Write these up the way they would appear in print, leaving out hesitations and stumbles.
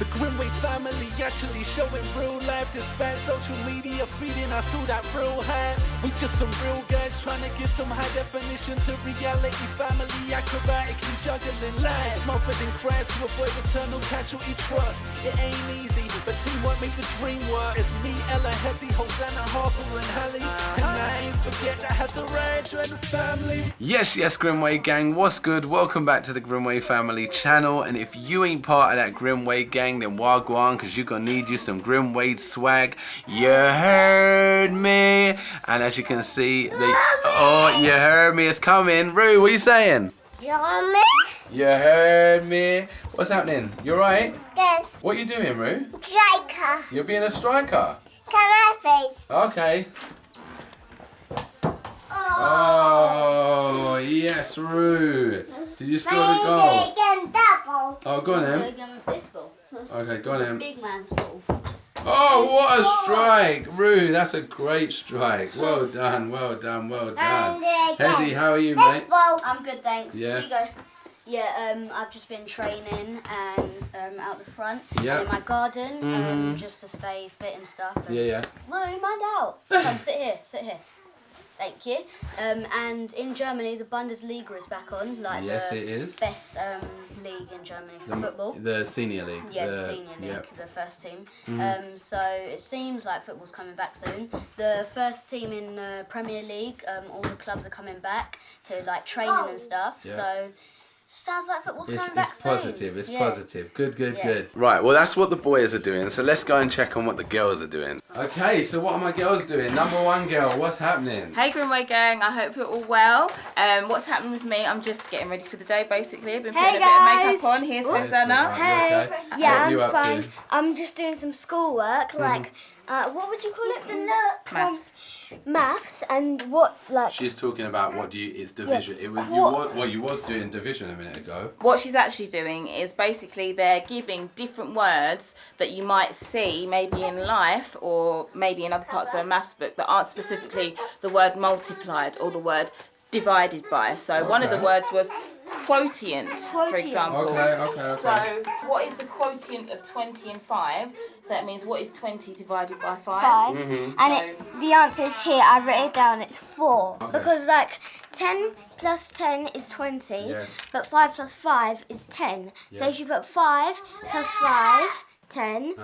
The Grimwade family actually showing real life despite social media feeding us all that real hype. We're just some real guys trying to give some high definition to reality. Family acrobatically juggling life, smothered in cracks to avoid eternal casualty trust. It ain't easy, but teamwork make the dream work. It's me, Ella, Hezzy, Hosanna, Harper and Hallie, and I ain't forget that has a rage and family. Yes, Grimwade Gang, what's good? Welcome back to the Grimwade Family channel. And if you ain't part of that Grimwade Gang, then wagwan, because you're gonna need you some Grimwade swag. You heard me. And as you can see, you heard me, it's coming. Roo, what are you saying? You heard me? You heard me. What's happening? You alright? Yes. What you doing, Roo? Striker. You're being a striker? Come on, face. Okay. Oh, yes, Roo. Did you score the goal? Oh, go on then. Okay, go on then. Big man's ball. Oh, what a strike! Roo, that's a great strike. Well done, well done, well done. Hezzy, how are you, mate? I'm good, thanks. Yeah. Here you go. Yeah, I've just been training and out the front Yeah. in my garden just to stay fit and stuff. And Yeah. No, mind out. Come, sit here. Thank you. And in Germany, the Bundesliga is back on, like Yes, it is. best league in Germany for football. The senior league. Yeah, the senior league, Yep. the first team. So it seems like football's coming back soon. The first team in the Premier League, all the clubs are coming back to like training and stuff. Yeah. So sounds like football's coming back It's soon. positive, it's Yeah. positive. Good. Right, well that's what the boys are doing, so let's go and check on what the girls are doing. Okay, so what are my girls doing? Number one girl, what's happening? Hey Grimwade Gang, I hope you're all well. What's happening with me? I'm just getting ready for the day basically. I've been putting a bit of makeup on. Here's Hosanna. Hey. Okay. Yeah, What are you I'm up fine. to? I'm just doing some schoolwork, like, what would you call it? Maths. Maths, and what, like... She's talking about it's division. You was doing division a minute ago. What she's actually doing is basically they're giving different words that you might see maybe in life or maybe in other parts of a maths book that aren't specifically the word multiplied or the word divided by. So one of the words was quotient, for example. Okay. So what is the quotient of 20 and 5? So that means what is 20 divided by 5? 5. And the answer is here, I wrote it down, it's 4. Okay. Because, like, 10 plus 10 is 20, Yes. but 5 plus 5 is 10. So Yes. if you put 5 plus 5, 10,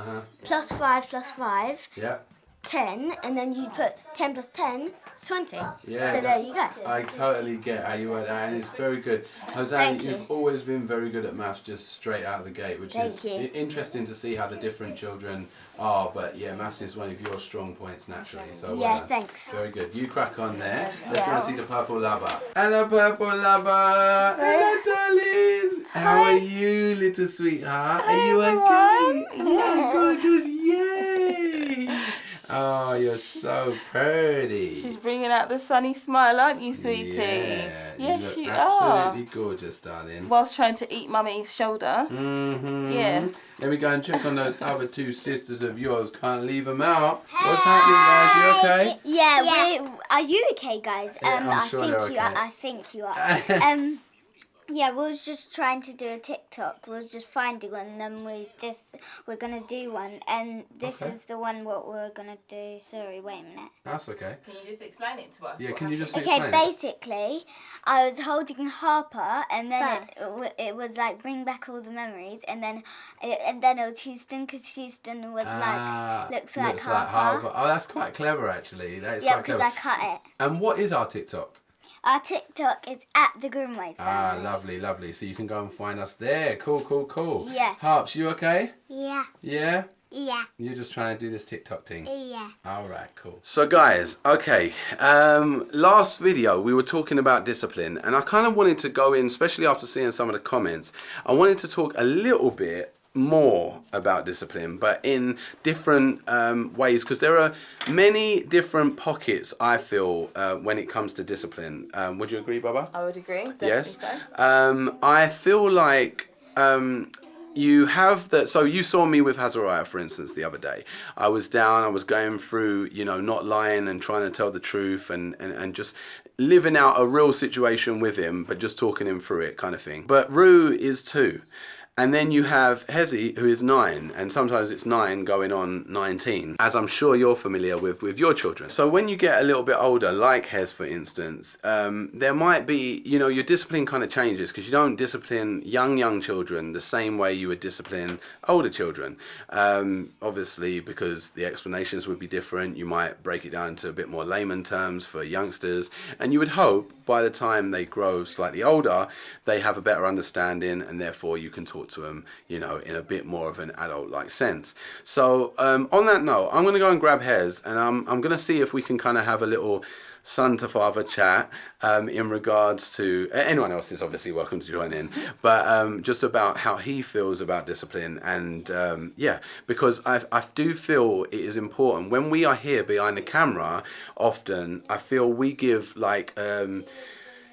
plus 5 plus 5, Yeah. 10, and then you put 10 plus 10, it's 20. Yeah. So there you go. I totally get how you word that, and it's very good. Hosanna, Thank you. you've always been very good at maths, just straight out of the gate, which is Thank you. interesting to see how the different children are. But yeah, maths is one of your strong points naturally. So well Yeah, done. thanks. Very good. You crack on there. Let's go Yeah. and see the purple lover. Hello, purple lover. Hello, darling. How are you, little sweetheart? Are you okay? Yeah, gorgeous. Yay! Oh, you're so pretty. She's bringing out the sunny smile, aren't you, sweetie? Yeah, Yes, you you look are. absolutely gorgeous, darling. Whilst trying to eat mummy's shoulder. Yes. Let me go and check on those other two sisters of yours. Can't leave them out. What's happening, guys? You okay? Yeah. Are you okay, guys? Yeah, I'm sure they're okay. I think you are. Yeah, we was just trying to do a TikTok. We was just finding one, and then we're gonna do one, and this is the one what we're gonna do. Sorry, wait a minute. That's okay. Can you just explain it to us? Yeah, can you just Okay, explain? basically, I was holding Harper, and then it was like bring back all the memories, and then it was Houston, because Houston was looks like Harper. Oh, that's quite clever, actually. That is Yeah, quite because clever. I cut it. And what is our TikTok? Our TikTok is at the Grimwade family. Lovely. So you can go and find us there. Cool. Yeah. Harps, you okay? Yeah. Yeah? Yeah. You're just trying to do this TikTok thing? Yeah. Alright, cool. So guys, okay, last video we were talking about discipline, and I kind of wanted to go in, especially after seeing some of the comments, I wanted to talk a little bit more about discipline, but in different ways, because there are many different pockets, I feel, when it comes to discipline. Would you agree, Baba? I would agree. Definitely Yes. so. I feel like you have that. So you saw me with Hazariah, for instance, the other day. I was down, I was going through, not lying and trying to tell the truth and just living out a real situation with him, but just talking him through it kind of thing. But Rue is too. And then you have Hezi, who is 9, and sometimes it's 9 going on 19, as I'm sure you're familiar with your children. So when you get a little bit older, like Hez, for instance, there might be, you know, your discipline kind of changes, because you don't discipline young children the same way you would discipline older children. Obviously, because the explanations would be different, you might break it down to a bit more layman terms for youngsters, and you would hope by the time they grow slightly older, they have a better understanding, and therefore you can talk to them, you know, in a bit more of an adult-like sense. So on that note, I'm going to go and grab Hez, and I'm going to see if we can kind of have a little son to father chat in regards to, anyone else is obviously welcome to join in, but just about how he feels about discipline. And yeah, because I do feel it is important when we are here behind the camera. Often I feel we give like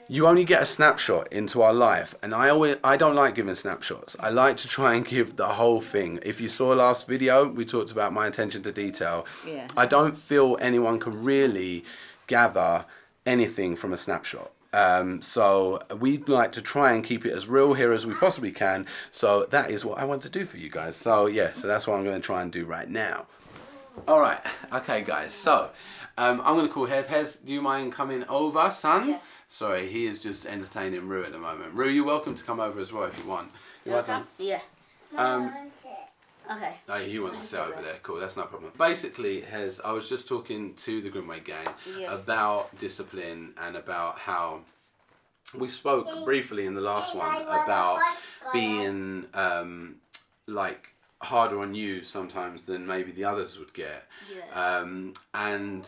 you only get a snapshot into our life, and I don't like giving snapshots. I like to try and give the whole thing. If you saw last video, we talked about my attention to detail. Yeah. I don't feel anyone can really gather anything from a snapshot. So we'd like to try and keep it as real here as we possibly can. So that is what I want to do for you guys. So yeah, so that's what I'm going to try and do right now. All right, okay guys, so I'm going to call Hez. Hez, do you mind coming over, son? Yeah. Sorry, he is just entertaining Rue at the moment. Rue, you're welcome to come over as well if you want. You want, son? Yeah. Okay. Oh, he wants to sit over there. Cool, that's no problem. Basically, Hez, I was just talking to the Grimwade Gang about discipline and about how we spoke briefly in the last one about being like harder on you sometimes than maybe the others would get. Yeah. And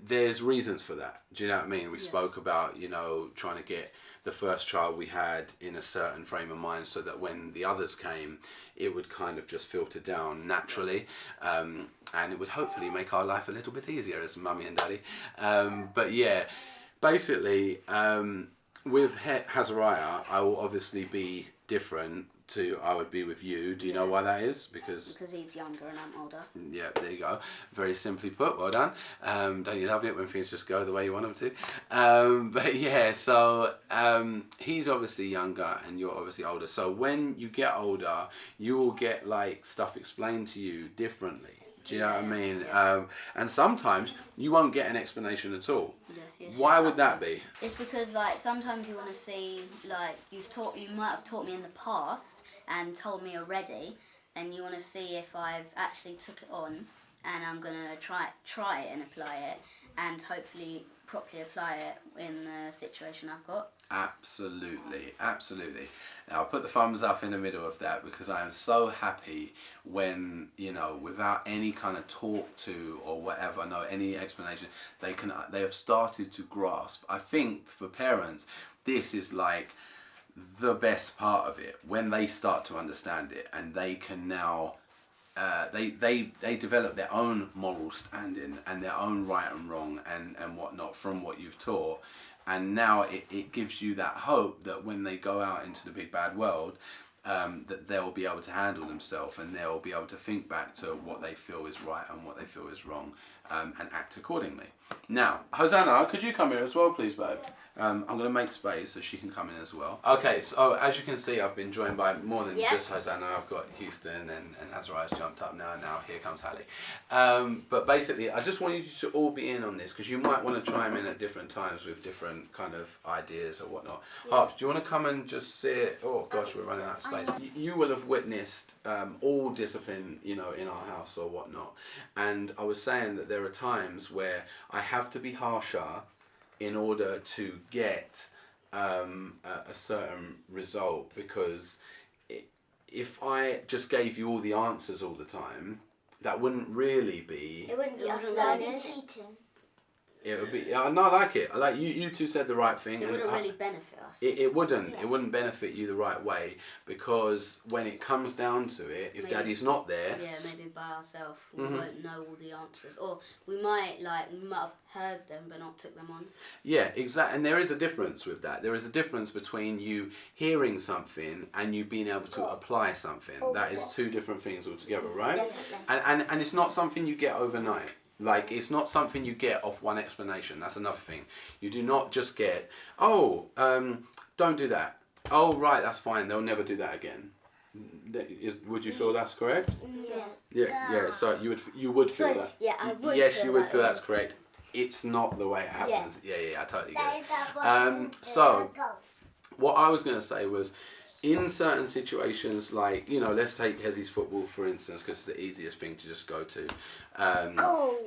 there's reasons for that. Do you know what I mean? We spoke about, you know, trying to get the first child we had in a certain frame of mind so that when the others came, it would kind of just filter down naturally. And it would hopefully make our life a little bit easier as mummy and daddy. But yeah, basically, with Hazariah, I will obviously be different to I would be with you. Do you know why that is? Because he's younger and I'm older. Yeah, there you go. Very simply put. Well done. Don't you love it when things just go the way you want them to? But yeah, so he's obviously younger and you're obviously older. So when you get older, you will get like stuff explained to you differently. Do you know what I mean? And sometimes you won't get an explanation at all. Yeah, why would that be? It's because like sometimes you want to see like you might have taught me in the past and told me already, and you want to see if I've actually took it on, and I'm gonna try it and apply it, and hopefully properly apply it in the situation I've got. Absolutely, absolutely. Now I'll put the thumbs up in the middle of that because I am so happy when, you know, without any kind of talk to or whatever, no any explanation, they have started to grasp. I think for parents, this is like the best part of it, when they start to understand it and they can now they develop their own moral standing and their own right and wrong and whatnot from what you've taught. And now it gives you that hope that when they go out into the big bad world, that they'll be able to handle themselves and they'll be able to think back to what they feel is right and what they feel is wrong, and act accordingly. Now, Hosanna, could you come here as well, please, babe? I'm going to make space so she can come in as well. Okay, so as you can see, I've been joined by more than just Hosanna. I've got Houston and Azariah's jumped up now, and now here comes Hallie. But basically, I just want you to all be in on this because you might want to chime in at different times with different kind of ideas or whatnot. Harps, do you want to come and just sit? Oh gosh, we're running out of space. You will have witnessed all discipline, you know, in our house or whatnot. And I was saying that there are times where I have to be harsher in order to get a certain result, because if I just gave you all the answers all the time, that wouldn't really be... It wouldn't be us learning cheating. It would be... No, I like it. I like you two said the right thing. It wouldn't really benefit us. It wouldn't. Yeah. It wouldn't benefit you the right way, because when it comes down to it, if Daddy's not there... Yeah, maybe by ourselves we won't know all the answers. Or we might have heard them but not took them on. Yeah, exactly. And there is a difference with that. There is a difference between you hearing something and you being able to apply something. That is two different things altogether, right? Definitely. And it's not something you get overnight. Like, it's not something you get off one explanation. That's another thing. You do not just get, don't do that. Oh, right, that's fine. They'll never do that again. Would you feel that's correct? Yeah. Yeah. So you would feel that. Yeah, I would. Yes, feel you would that feel way. that's correct. It's not the way it happens. Yeah, I totally get it. So, What I was going to say was, in certain situations, like, you know, let's take Hezzy's football for instance, because it's the easiest thing to just go to,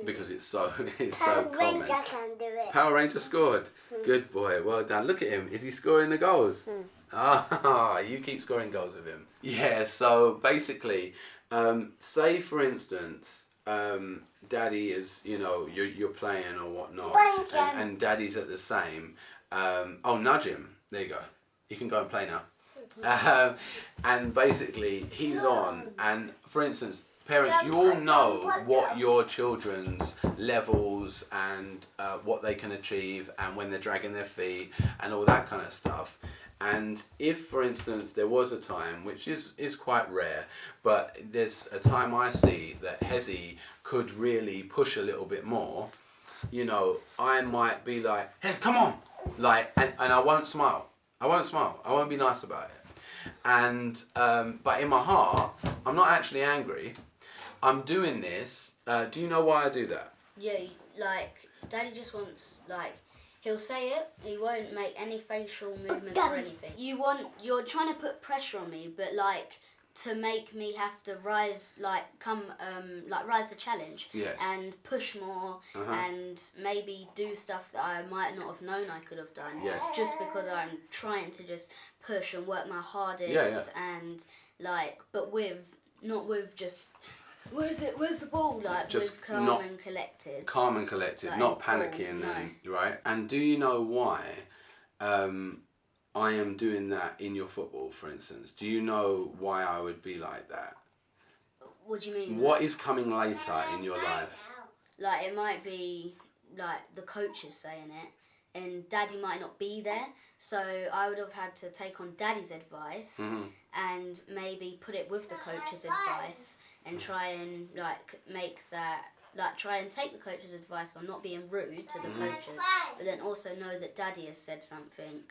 because it's so common. can do it. Power Ranger scored. Good boy. Well done. Look at him. Is he scoring the goals? Ah, you keep scoring goals with him. Yeah. So basically, say for instance, Daddy is, you know, you're playing or whatnot, and Daddy's at the same. Nudge him. There you go. You can go and play now. And basically, he's on, and for instance, parents, you all know what your children's levels and what they can achieve, and when they're dragging their feet and all that kind of stuff. And if, for instance, there was a time, which is quite rare, but there's a time I see that Hezzy could really push a little bit more, you know, I might be like, Hez, come on! Like, and I won't smile. I won't be nice about it. And but in my heart, I'm not actually angry. I'm doing this. Do you know why I do that? Yeah, like Daddy just wants, like, he'll say it. He won't make any facial movements or anything. You're trying to put pressure on me, but like to make me have to rise, rise the challenge. Yes. And push more and maybe do stuff that I might not have known I could have done. Yes. Just because I'm trying to just push and work my hardest. Yeah. And like, but not with just, where's the ball? Like, Just with calm and collected. Calm and collected, Like, not cool, panicking, no. and, right? And do you know why I am doing that in your football, for instance? Do you know why I would be like that? What do you mean? What is coming later in your life? Like, it might be like the coaches saying it, and Daddy might not be there, so I would have had to take on Daddy's advice and maybe put it with the coach's advice and try and try and take the coach's advice on not being rude to the coaches, but then also know that Daddy has said something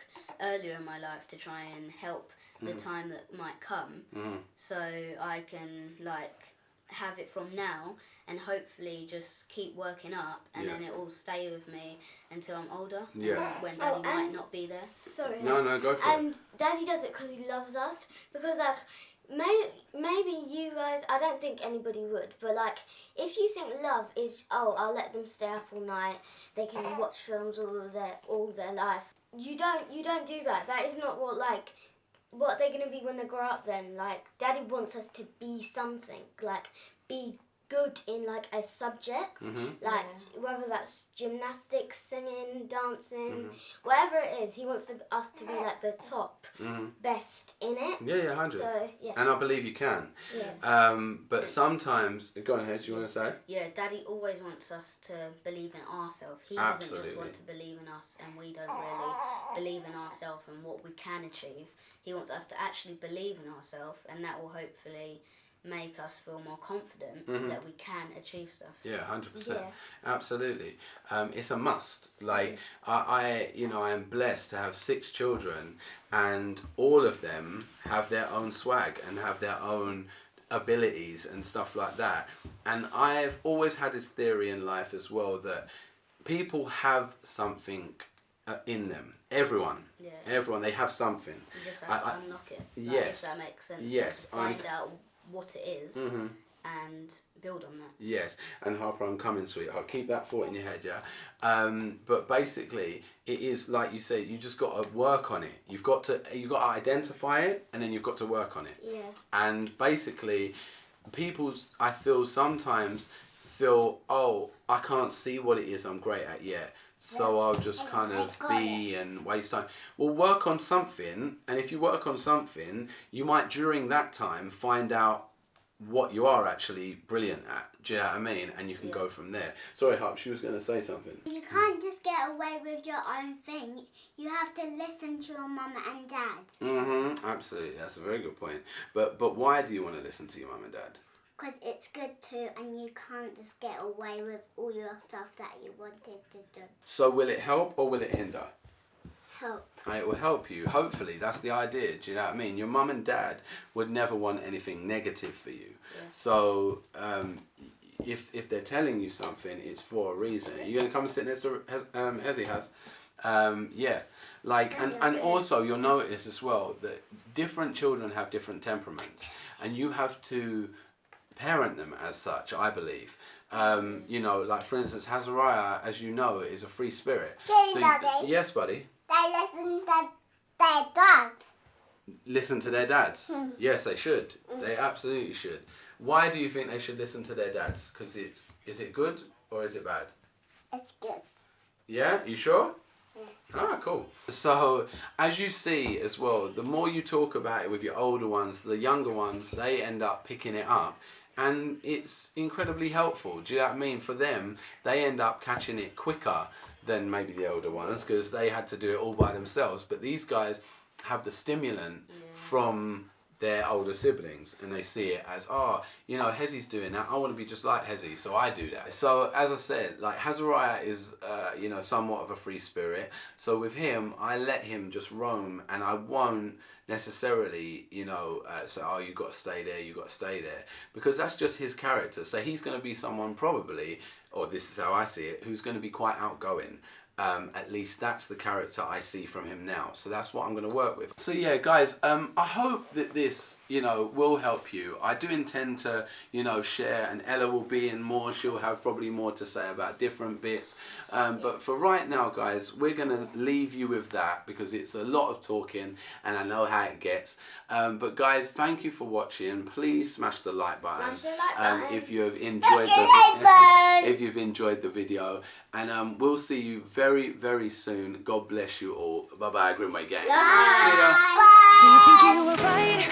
earlier in my life to try and help the time that might come, so I can like have it from now and hopefully just keep working up, and then it will stay with me until I'm older. Yeah. And when Daddy might not be there. Sorry. No, go for it. And Daddy does it because he loves us. Because like maybe you guys, I don't think anybody would, but like if you think love is I'll let them stay up all night, they can watch films all their life. You don't do that. That is not what they're gonna be when they grow up. Then like Daddy wants us to be something, like be good in like a subject, like whether that's gymnastics, singing, dancing, whatever it is. He wants us to be like the top, best in it. Yeah, 100. So yeah. And I believe you can. Yeah. But sometimes, go on ahead, do you want to say? Yeah, Daddy always wants us to believe in ourselves. He Absolutely. doesn't just want to believe in us, and we don't really believe in ourselves and what we can achieve. He wants us to actually believe in ourselves, and that will hopefully make us feel more confident that we can achieve stuff. Yeah, 100%. Yeah. Absolutely. It's a must. Like, I am blessed to have 6 children, and all of them have their own swag and have their own abilities and stuff like that. And I've always had this theory in life as well that people have something in them. Everyone, they have something. You just have to unlock it. Like, yes. If that makes sense. Yes. You have to find out what it is and build on that. Yes, and Harper, I'm coming, sweetheart. Keep that thought in your head, yeah? But basically, it is like you said, you just got to work on it. You've got to identify it, and then you've got to work on it. Yeah. And basically, I feel sometimes feel, I can't see what it is I'm great at yet. So I'll just kind of be and waste time. Well, work on something, and if you work on something, you might during that time find out what you are actually brilliant at. Do you know what I mean? And you can go from there. Sorry, Harp, she was going to say something. You can't just get away with your own thing. You have to listen to your mum and dad. Absolutely, that's a very good point. But why do you want to listen to your mum and dad? Because it's good too, and you can't just get away with all your stuff that you wanted to do. So will it help or will it hinder? help. It will help you. Hopefully, that's the idea. Do you know what I mean? Your mum and dad would never want anything negative for you. Yeah. So if they're telling you something, it's for a reason. Are you going to come and sit next to Hezzy has? Yeah. Like, and also you'll notice as well that different children have different temperaments, and you have to parent them as such, I believe. You know, like for instance, Hazariah, as you know, is a free spirit. Daddy. Yes, buddy. They listen to their dads. Listen to their dads. Yes, they should. They absolutely should. Why do you think they should listen to their dads? Because is it good or is it bad? It's good. Yeah, you sure? Ah, cool. So, as you see as well, the more you talk about it with your older ones, the younger ones, they end up picking it up. And it's incredibly helpful. Do you know what I mean? For them, they end up catching it quicker than maybe the older ones because they had to do it all by themselves. But these guys have the stimulant from their older siblings, and they see it as, oh, you know, Hezzy's doing that, I want to be just like Hezzy, so I do that. So as I said, like Hazariah is you know, somewhat of a free spirit, so with him I let him just roam, and I won't necessarily, you know, say, oh, you got to stay there, you got to stay there, because that's just his character. So he's going to be someone probably, or this is how I see it, who's going to be quite outgoing. At least that's the character I see from him now. So that's what I'm going to work with. So yeah, guys, I hope that this, you know, will help you. I do intend to, you know, share, and Ella will be in more. She'll have probably more to say about different bits. But for right now, guys, we're going to leave you with that because it's a lot of talking and I know how it gets. But guys, thank you for watching. Please smash the like button. Smash the like button. If you have enjoyed the video. And we'll see you very, very soon. God bless you all. Bye-bye, Grimwade Gang. Bye. See ya. So you think you were right?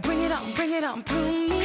Bring it on, prove me